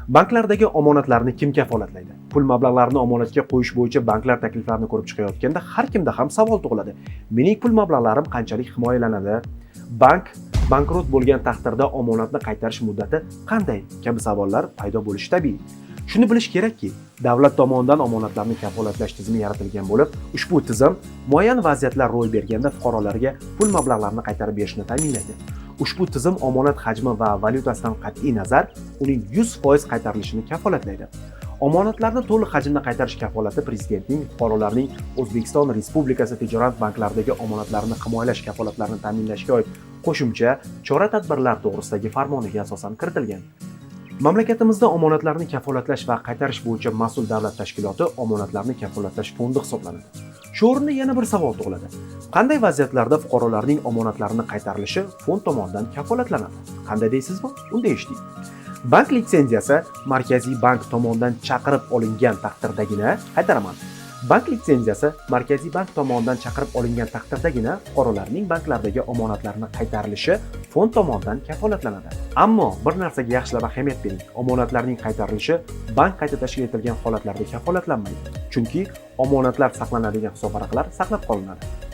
Banklardagi omonatlarni kim kafolatlaydi? Pul mablag'larini omonatga qo'yish bo'yicha banklar takliflarini ko'rib chiqayotganda har kimda ham savol tug'iladi. Mening pul mablag'larim qanchalik himoyalanadi? Bank bankrot bo'lgan taqdirda omonatni qaytarish muddati qanday? Kabi savollar paydo bo'lishi tabiiy. Shuni bilish kerakki, davlat tomonidan omonatlarni kafolatlash tizimi yaratilgan bo'lib, ushbu tizim muayyan vaziyatlar ro'y berganda fuqarolarga pul mablag'larini qaytarib berishni ta'minlaydi. Ushbu tizim omonat hajmi va valyutasidan qat'iy nazar uning 100% qaytarilishini kafolatlaydi. Omonatlarni to'liq hajmda qaytarish kafolati Prezidentning fuqarolarning O'zbekiston Respublikasi tijorat banklaridagi omonatlarini himoyalash kafolatlarini ta'minlashga oid qo'shimcha chora-tadbirlar to'g'risidagi farmoniga asosan kiritilgan. Mamlakatimizda omonatlarni kafolatlash va qaytarish bo'yicha mas'ul davlat tashkiloti omonatlarni kafolatlash fondi hisoblanadi. Shu o'rinda yana bir savol tug'iladi. Qanday vaziyatlarda fuqarolarning omonatlarini qaytarilishi fond tomonidan kafolatlanadi? Qanday deysizmi? Unda eshiting. Bank litsenziyasi Markaziy bank tomonidan chaqirib olingan taqdirdagina qaytaraman. Bank litsenziyasi Markaziy bank tomonidan chaqirib olingan taqdirdagina fuqarolarning banklardagi omonatlarini qaytarilishi fond tomonidan kafolatlanadi. Ammo bir narsaga yaxshilab ahamiyat bering. Omonatlarning qaytarilishi bank qayta tashkil etilgan holatlarda kafolatlanmaydi. Chunki omonatlar saqlanadigan hisobvaraqlar saqlab qolinadi.